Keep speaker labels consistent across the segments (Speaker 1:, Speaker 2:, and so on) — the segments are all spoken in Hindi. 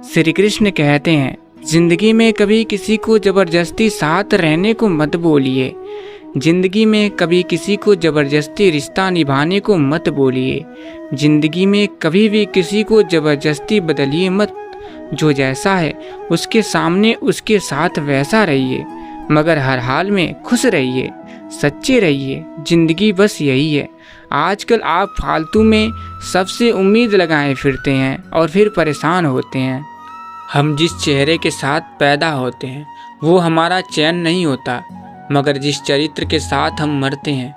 Speaker 1: श्री कृष्ण कहते हैं, जिंदगी में कभी किसी को जबरदस्ती साथ रहने को मत बोलिए। जिंदगी में कभी किसी को जबरदस्ती रिश्ता निभाने को मत बोलिए। जिंदगी में कभी भी किसी को जबरदस्ती बदलिए मत। जो जैसा है उसके सामने उसके साथ वैसा रहिए, मगर हर हाल में खुश रहिए, सच्चे रहिए। जिंदगी बस यही है। आजकल आप फालतू में सबसे उम्मीद लगाए फिरते हैं और फिर परेशान होते हैं। हम जिस चेहरे के साथ पैदा होते हैं वो हमारा चयन नहीं होता, मगर जिस चरित्र के साथ हम मरते हैं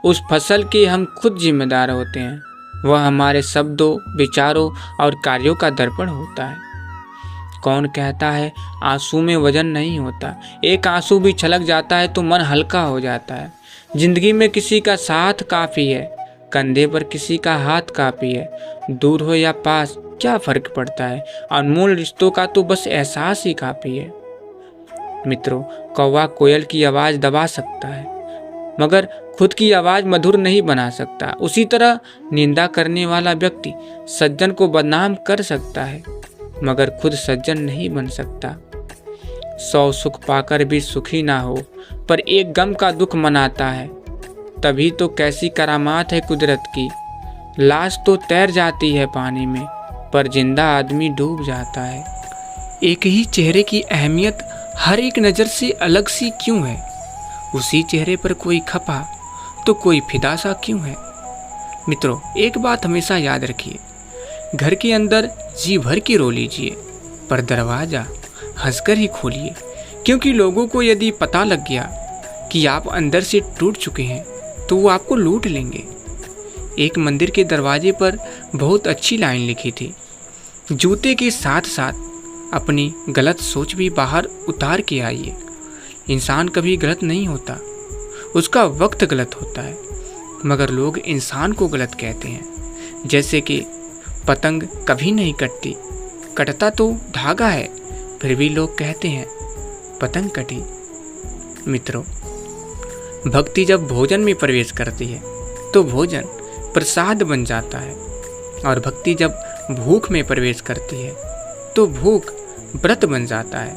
Speaker 1: उस फसल के हम खुद जिम्मेदार होते हैं। वह हमारे शब्दों, विचारों और कार्यों का दर्पण होता है। कौन कहता है आंसू में वजन नहीं होता? एक आंसू भी छलक जाता है तो मन हल्का हो जाता है। जिंदगी में किसी का साथ काफ़ी है, कंधे पर किसी का हाथ काफ़ी है। दूर हो या पास क्या फ़र्क पड़ता है? अनमोल रिश्तों का तो बस एहसास ही काफ़ी है। मित्रों, कौवा कोयल की आवाज़ दबा सकता है, मगर खुद की आवाज़ मधुर नहीं बना सकता। उसी तरह निंदा करने वाला व्यक्ति सज्जन को बदनाम कर सकता है, मगर खुद सज्जन नहीं बन सकता। 100 सुख पाकर भी सुखी ना हो, पर एक गम का दुख मनाता है। तभी तो कैसी करामात है कुदरत की। लाश तो तैर जाती है पानी में, पर जिंदा आदमी डूब जाता है। एक ही चेहरे की अहमियत हर एक नज़र से अलग सी क्यों है? उसी चेहरे पर कोई खपा तो कोई फिदा सा क्यों है? मित्रों, एक बात हमेशा याद रखिए, घर के अंदर जी भर के रो लीजिए, पर दरवाज़ा हंसकर ही खोलिए। क्योंकि लोगों को यदि पता लग गया कि आप अंदर से टूट चुके हैं तो वो आपको लूट लेंगे। एक मंदिर के दरवाजे पर बहुत अच्छी लाइन लिखी थी, जूते के साथ साथ अपनी गलत सोच भी बाहर उतार के आइए। इंसान कभी गलत नहीं होता, उसका वक्त गलत होता है, मगर लोग इंसान को गलत कहते हैं। जैसे कि पतंग कभी नहीं कटती, कटता तो धागा है, फिर भी लोग कहते हैं पतंग कटी। मित्रों, भक्ति जब भोजन में प्रवेश करती है तो भोजन प्रसाद बन जाता है, और भक्ति जब भूख में प्रवेश करती है तो भूख व्रत बन जाता है।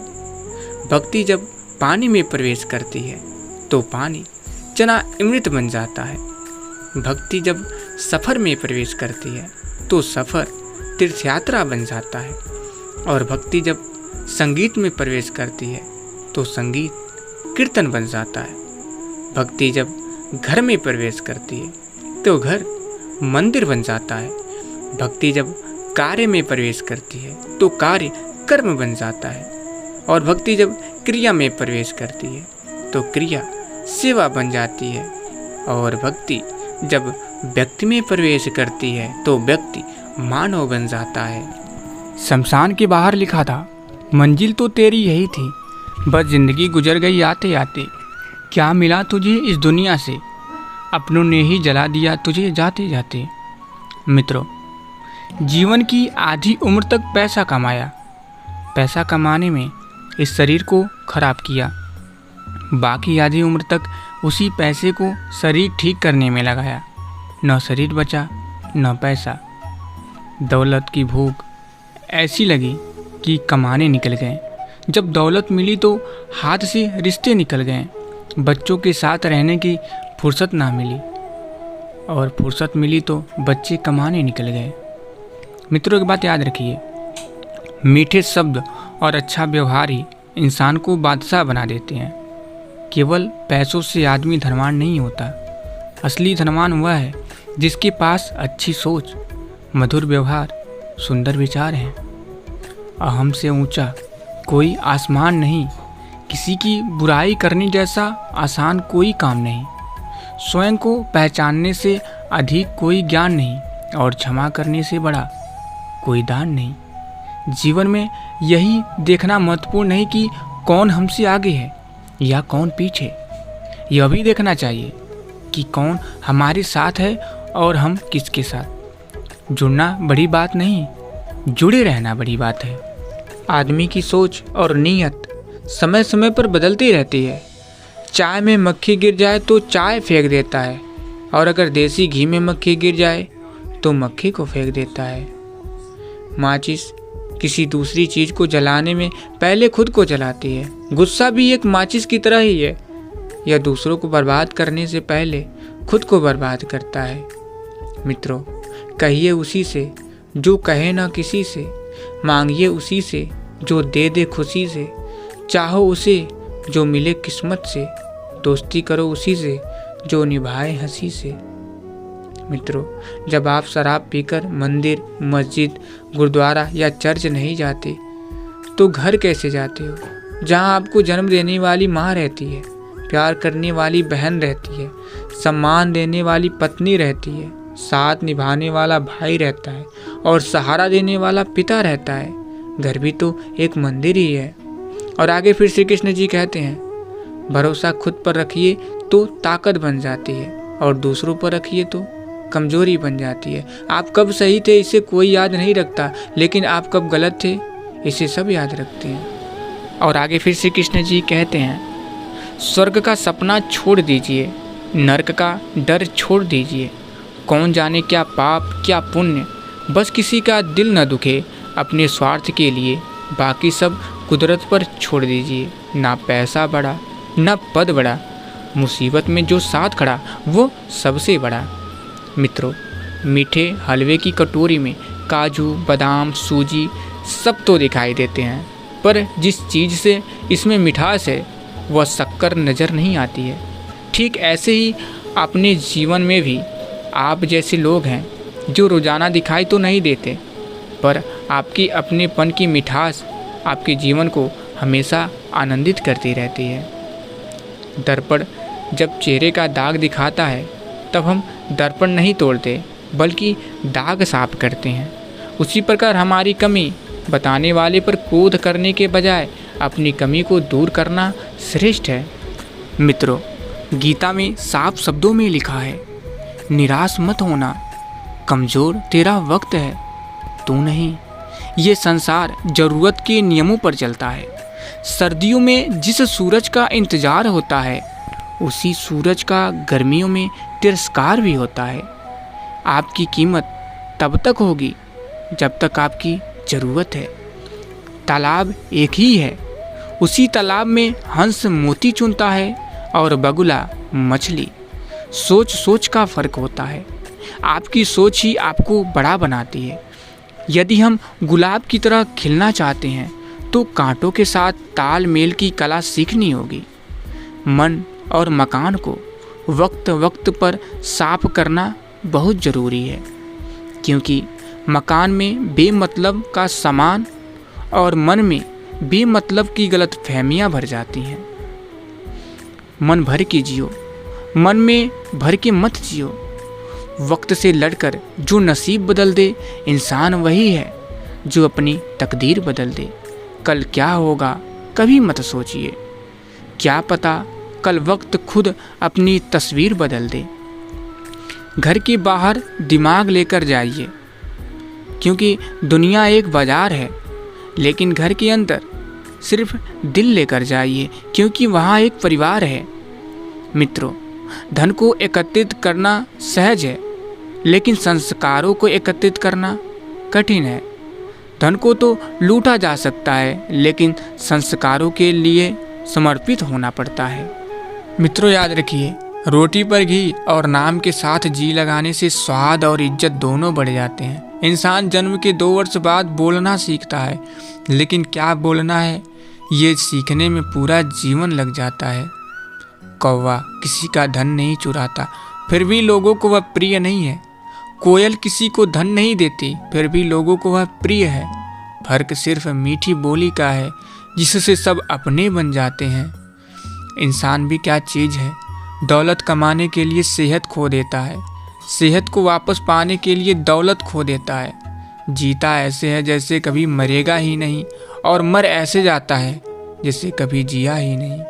Speaker 1: भक्ति जब पानी में प्रवेश करती है तो पानी चना अमृत बन जाता है। भक्ति जब सफ़र में प्रवेश करती है तो सफ़र तीर्थयात्रा बन जाता है, और भक्ति जब संगीत में प्रवेश करती है तो संगीत कीर्तन बन जाता है। भक्ति जब घर में प्रवेश करती है तो घर मंदिर बन जाता है। भक्ति जब कार्य में प्रवेश करती है तो कार्य कर्म बन जाता है, और भक्ति जब क्रिया में प्रवेश करती है तो क्रिया सेवा बन जाती है, और भक्ति जब व्यक्ति में प्रवेश करती है तो व्यक्ति मानव बन जाता है। शमशान के बाहर लिखा था, मंजिल तो तेरी यही थी, बस जिंदगी गुजर गई आते आते। क्या मिला तुझे इस दुनिया से, अपनों ने ही जला दिया तुझे जाते जाते। मित्रों, जीवन की आधी उम्र तक पैसा कमाया, पैसा कमाने में इस शरीर को खराब किया, बाकी आधी उम्र तक उसी पैसे को शरीर ठीक करने में लगाया। न शरीर बचा न पैसा। दौलत की भूख ऐसी लगी कि कमाने निकल गए। जब दौलत मिली तो हाथ से रिश्ते निकल गए। बच्चों के साथ रहने की फुर्सत ना मिली, और फुर्सत मिली तो बच्चे कमाने निकल गए। मित्रों, एक बात याद रखिए, मीठे शब्द और अच्छा व्यवहार ही इंसान को बादशाह बना देते हैं। केवल पैसों से आदमी धनवान नहीं होता। असली धनवान वह है जिसके पास अच्छी सोच, मधुर व्यवहार, सुंदर विचार हैं। अहम से ऊंचा कोई आसमान नहीं, किसी की बुराई करने जैसा आसान कोई काम नहीं। स्वयं को पहचानने से अधिक कोई ज्ञान नहीं, और क्षमा करने से बड़ा कोई दान नहीं। जीवन में यही देखना महत्वपूर्ण नहीं कि कौन हमसे आगे है या कौन पीछे। यह भी देखना चाहिए कि कौन हमारे साथ है और हम किसके साथ। जुड़ना बड़ी बात नहीं, जुड़े रहना बड़ी बात है। आदमी की सोच और नीयत समय समय पर बदलती रहती है। चाय में मक्खी गिर जाए तो चाय फेंक देता है, और अगर देसी घी में मक्खी गिर जाए तो मक्खी को फेंक देता है। माचिस किसी दूसरी चीज को जलाने में पहले खुद को जलाती है। गुस्सा भी एक माचिस की तरह ही है, यह दूसरों को बर्बाद करने से पहले खुद को बर्बाद करता है। मित्रों, कहिए उसी से जो कहे ना किसी से, मांगिए उसी से जो दे दे खुशी से, चाहो उसे जो मिले किस्मत से, दोस्ती करो उसी से जो निभाए हंसी से। मित्रों, जब आप शराब पीकर मंदिर, मस्जिद, गुरुद्वारा या चर्च नहीं जाते तो घर कैसे जाते हो, जहां आपको जन्म देने वाली माँ रहती है, प्यार करने वाली बहन रहती है, सम्मान देने वाली पत्नी रहती है, साथ निभाने वाला भाई रहता है और सहारा देने वाला पिता रहता है। घर भी तो एक मंदिर ही है। और आगे फिर श्री कृष्ण जी कहते हैं, भरोसा खुद पर रखिए तो ताकत बन जाती है और दूसरों पर रखिए तो कमजोरी बन जाती है। आप कब सही थे इसे कोई याद नहीं रखता, लेकिन आप कब गलत थे इसे सब याद रखते हैं। और आगे फिर श्री कृष्ण जी कहते हैं, स्वर्ग का सपना छोड़ दीजिए, नरक का डर छोड़ दीजिए। कौन जाने क्या पाप क्या पुण्य, बस किसी का दिल न दुखे अपने स्वार्थ के लिए, बाकी सब कुदरत पर छोड़ दीजिए। ना पैसा बड़ा ना पद बड़ा, मुसीबत में जो साथ खड़ा वो सबसे बड़ा। मित्रों, मीठे हलवे की कटोरी में काजू, बादाम, सूजी सब तो दिखाई देते हैं, पर जिस चीज़ से इसमें मिठास है वह शक्कर नज़र नहीं आती है। ठीक ऐसे ही अपने जीवन में भी आप जैसे लोग हैं जो रोज़ाना दिखाई तो नहीं देते, पर आपकी अपनेपन की मिठास आपके जीवन को हमेशा आनंदित करती रहती है। दर्पण जब चेहरे का दाग दिखाता है तब हम दर्पण नहीं तोड़ते बल्कि दाग साफ करते हैं। उसी प्रकार हमारी कमी बताने वाले पर क्रोध करने के बजाय अपनी कमी को दूर करना श्रेष्ठ है। मित्रों, गीता में साफ शब्दों में लिखा है, निराश मत होना, कमज़ोर तेरा वक्त है तू नहीं। ये संसार ज़रूरत के नियमों पर चलता है। सर्दियों में जिस सूरज का इंतज़ार होता है उसी सूरज का गर्मियों में तिरस्कार भी होता है। आपकी कीमत तब तक होगी जब तक आपकी ज़रूरत है। तालाब एक ही है, उसी तालाब में हंस मोती चुनता है और बगुला मछली। सोच सोच का फ़र्क होता है। आपकी सोच ही आपको बड़ा बनाती है। यदि हम गुलाब की तरह खिलना चाहते हैं तो कांटों के साथ तालमेल की कला सीखनी होगी। मन और मकान को वक्त वक्त पर साफ करना बहुत ज़रूरी है, क्योंकि मकान में बेमतलब का सामान और मन में बेमतलब की गलत फहमियाँ भर जाती हैं। मन भर के जियो, मन में भर के मत जियो। वक्त से लड़कर जो नसीब बदल दे इंसान वही है जो अपनी तकदीर बदल दे। कल क्या होगा कभी मत सोचिए, क्या पता कल वक्त खुद अपनी तस्वीर बदल दे। घर के बाहर दिमाग लेकर जाइए, क्योंकि दुनिया एक बाजार है, लेकिन घर के अंदर सिर्फ दिल लेकर जाइए, क्योंकि वहाँ एक परिवार है। मित्रों, धन को एकत्रित करना सहज है, लेकिन संस्कारों को एकत्रित करना कठिन है। धन को तो लूटा जा सकता है, लेकिन संस्कारों के लिए समर्पित होना पड़ता है। मित्रों, याद रखिए, रोटी पर घी और नाम के साथ जी लगाने से स्वाद और इज्जत दोनों बढ़ जाते हैं। इंसान जन्म के 2 वर्ष बाद बोलना सीखता है, लेकिन क्या बोलना है ये सीखने में पूरा जीवन लग जाता है। कौवा किसी का धन नहीं चुराता, फिर भी लोगों को वह प्रिय नहीं है। कोयल किसी को धन नहीं देती, फिर भी लोगों को वह प्रिय है। फर्क सिर्फ मीठी बोली का है, जिससे सब अपने बन जाते हैं। इंसान भी क्या चीज़ है, दौलत कमाने के लिए सेहत खो देता है, सेहत को वापस पाने के लिए दौलत खो देता है। जीता ऐसे है जैसे कभी मरेगा ही नहीं, और मर ऐसे जाता है जैसे कभी जिया ही नहीं।